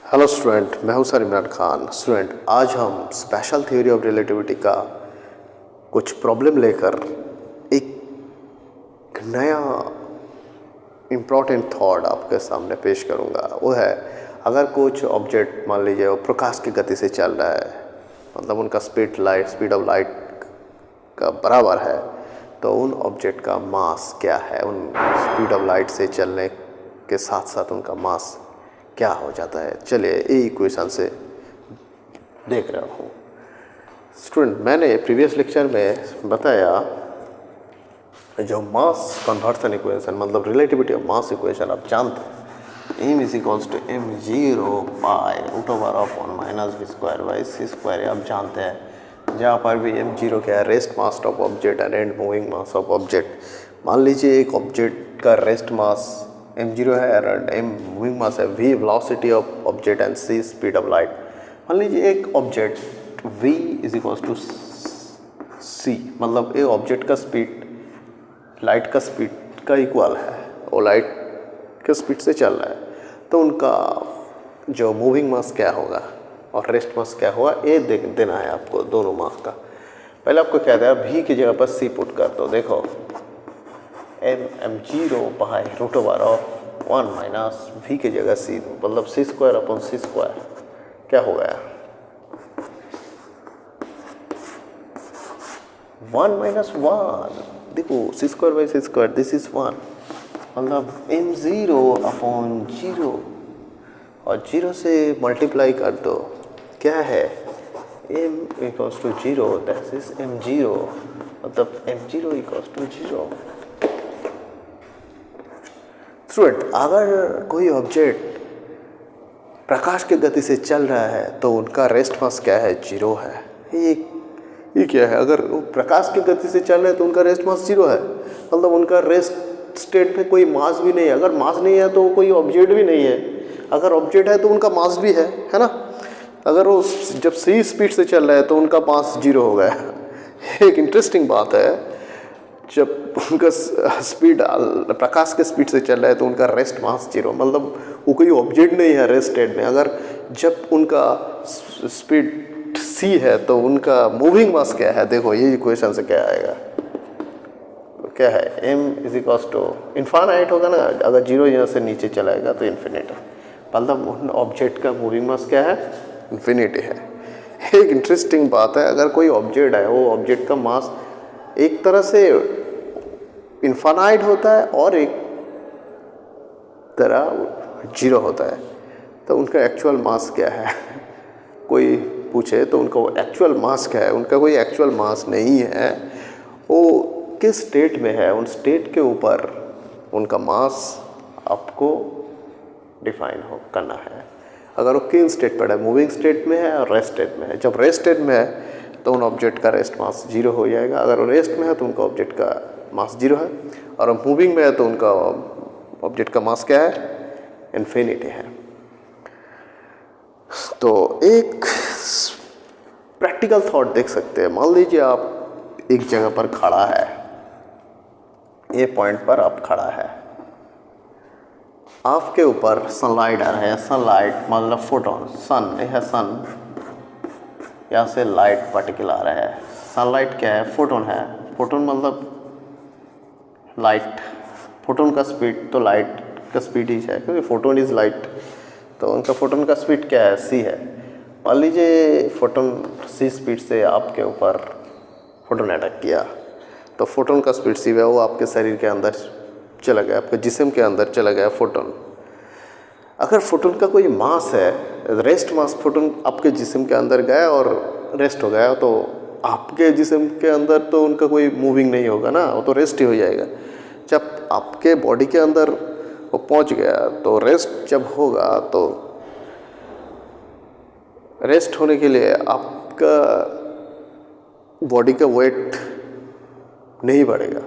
Hello student, मैं हूं sir Imran Khan. Student, आज हम स्पेशल थ्योरी ऑफ रिलेटिविटी का कुछ प्रॉब्लम लेकर एक नया इम्पोर्टेंट थॉट आपके सामने पेश करूंगा। वो है, अगर कुछ ऑब्जेक्ट मान लीजिए वो प्रकाश की गति से चल रहा है, मतलब उनका स्पीड ऑफ लाइट का बराबर है, तो उन ऑब्जेक्ट का मास क्या है? उन स्पीड ऑफ लाइट से चलने के साथ साथ उनका मास क्या हो जाता है? चलिए ये इक्वेशन से देख रहा हूँ। स्टूडेंट, मैंने प्रीवियस लेक्चर में बताया जो मास कन्वर्सन इक्वेशन, मतलब रिलेटिविटी ऑफ मास इक्वेशन आप जानते हैं, m is equals to m0 by root over of 1 minus v square by c square, आप जानते हैं। जहाँ पर भी m0 क्या है, rest mass of object and and moving mass of object. मान लीजिए एक ऑब्जेक्ट का रेस्ट मास m0 है और m मूविंग मास है, v velocity of object and c speed of light. मान लीजिए एक object v is equals to c, मतलब एक ऑब्जेक्ट का स्पीड लाइट का स्पीड का इक्वल है और लाइट के स्पीड से चल रहा है, तो उनका जो मूविंग मास क्या होगा और रेस्ट मास क्या होगा, ये देना है आपको दोनों मास का। पहले आपको क्या दिया, v की जगह पर c पुट कर दो। देखो m0 by root over of 1 minus v की जगह c, मतलब c square upon c square क्या हो गया, 1 माइनस 1। देखो c square by c square, this is 1, मतलब m0 अपॉन 0 और 0 से मल्टीप्लाई कर दो, क्या है m equals to 0, that is m0, मतलब m0 इक्वल्स टू 0। स्टूडेंट, अगर कोई ऑब्जेक्ट प्रकाश की गति से चल रहा है तो उनका रेस्ट मास क्या है, 0 है। ये क्या है, अगर वो प्रकाश की गति से चल रहे हैं तो उनका रेस्ट मास 0 है, मतलब उनका रेस्ट स्टेट में कोई मास भी नहीं है। अगर मास नहीं है तो कोई ऑब्जेक्ट भी नहीं है, अगर ऑब्जेक्ट है तो उनका मास भी है ना। अगर वो जब c स्पीड से चल रहा है तो उनका मास 0 हो गया। एक इंटरेस्टिंग बात है, जब उनका स्पीड प्रकाश के स्पीड से चल रहा है तो उनका रेस्ट मास 0, मतलब वो कोई ऑब्जेक्ट नहीं है रेस्ट स्टेट में। अगर जब उनका स्पीड c है तो उनका मूविंग मास क्या है, देखो ये इक्वेशन से क्या आएगा, तो क्या है, m is equals to infinite होगा ना, अगर 0 यहाँ से नीचे चलाएगा तो इन्फिनिट है, मतलब उन ऑब्जेक्ट का मूविंग मास क्या है, इन्फिनिटी है। एक इंटरेस्टिंग बात है, अगर कोई ऑब्जेक्ट है, वो ऑब्जेक्ट का मास एक तरह से इन्फानाइट होता है और एक तरह 0 होता है, तो उनका एक्चुअल मास क्या है? कोई पूछे तो उनका एक्चुअल मास क्या है, उनका कोई एक्चुअल मास नहीं है। वो किस स्टेट में है, उन स्टेट के ऊपर उनका मास आपको डिफाइन करना है। अगर वो किन स्टेट पर है, मूविंग स्टेट में है और रेस्ट स्टेट में है। जब रेस्ट स्टेट में है तो उन ऑब्जेक्ट का रेस्ट मास 0 हो जाएगा, अगर वो रेस्ट में है तो उनका ऑब्जेक्ट का मास 0 है, और मूविंग में है तो उनका ऑब्जेक्ट का मास क्या है, इन्फिनिटी है। तो एक प्रैक्टिकल थॉट देख सकते हैं। मान लीजिए आप एक जगह पर खड़ा है, ये पॉइंट पर आप खड़ा है, आपके ऊपर सनलाइट आ रहा है। सनलाइट मतलब फोटोन, सन है, सन यहाँ से लाइट पार्टिकल आ रहा है। सनलाइट क्या है, फोटोन है। फोटोन मतलब लाइट, फोटोन का स्पीड तो लाइट का स्पीड ही है, क्योंकि फोटोन इज लाइट, तो उनका फोटोन का स्पीड क्या है, c है। मान लीजिए फोटोन c स्पीड से आपके ऊपर फोटोन अटैक किया, तो फोटोन का स्पीड c है, वो आपके शरीर के अंदर चला गया, आपके जिस्म के अंदर चला गया फोटोन। अगर फोटोन का कोई मास है, रेस्ट मास, फोटोन आपके जिस्म के अंदर गया और रेस्ट हो गया, तो आपके जिस्म के अंदर तो उनका कोई मूविंग नहीं होगा ना, वो तो रेस्ट ही हो जाएगा। जब आपके बॉडी के अंदर वो पहुंच गया तो रेस्ट जब होगा तो रेस्ट होने के लिए आपका बॉडी का वेट नहीं बढ़ेगा।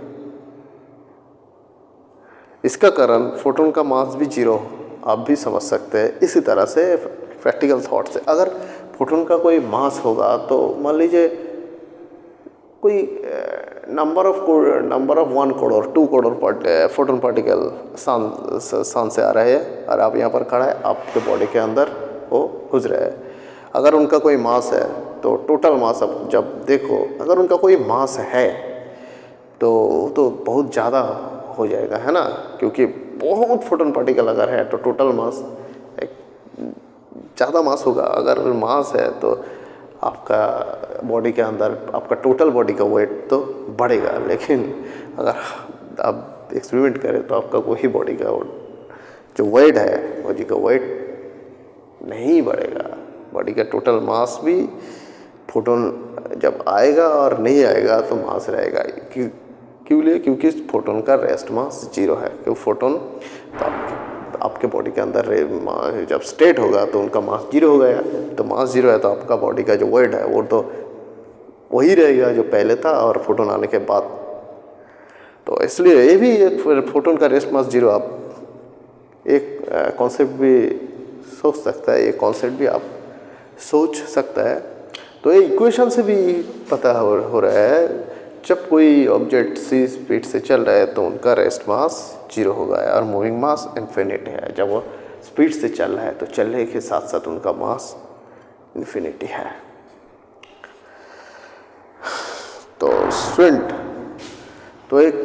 इसका कारण फोटोन का मास भी 0, आप भी समझ सकते हैं। इसी तरह से प्रैक्टिकल थॉट से, अगर फोटोन का कोई मास होगा तो मान लीजिए कोई number of 1 crore 2 crore photon particle sun से आ रहे हैं, और आप यहाँ पर खड़ा है, आपके बॉडी के अंदर वो गुजरा है। अगर उनका कोई मास है तो टोटल मास अब जब देखो, अगर उनका कोई मास है तो बहुत ज़्यादा हो जाएगा, है ना, क्योंकि बहुत फोटोन पार्टिकल अगर है तो टोटल मास एक ज़्यादा मास होगा। अगर मास है तो आपका बॉडी के अंदर आपका टोटल बॉडी का वेट तो बढ़ेगा, लेकिन अगर आप एक्सपेरिमेंट करें तो आपका वही बॉडी का जो वेट है, बॉडी का वेट नहीं बढ़ेगा। बॉडी का टोटल मास भी फोटोन जब आएगा और नहीं आएगा तो मास रहेगा। क्यों लिए? क्योंकि फोटोन का रेस्ट मास 0 है। क्यों? फोटोन तो आपके बॉडी के अंदर जब स्टेट होगा तो उनका मास 0 हो गया, तो मास 0 है तो आपका बॉडी का जो वेट है वो तो वही रहेगा जो पहले था और फोटोन आने के बाद। तो इसलिए ये भी एक फोटोन का रेस्ट मास 0 आप एक कॉन्सेप्ट भी सोच सकता है, ये कॉन्सेप्ट भी आप सोच सकता है। तो ये इक्वेशन से भी पता हो रहा है, जब कोई ऑब्जेक्ट c स्पीड से चल रहा है तो उनका रेस्ट मास 0 होगा और मूविंग मास इन्फिनिटी है। जब वो स्पीड से चल रहा है तो चलने के साथ साथ उनका मास इन्फिनिटी है। तो स्टूडेंट, तो एक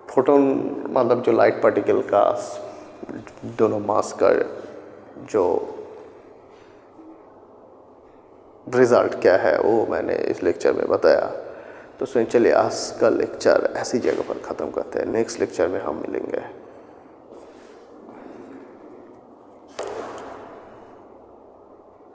फोटोन मतलब जो लाइट पार्टिकल का दोनों मास का जो रिज़ल्ट क्या है वो मैंने इस लेक्चर में बताया। तो चलिए आज का लेक्चर ऐसी जगह पर ख़त्म करते हैं। नेक्स्ट लेक्चर में हम मिलेंगे।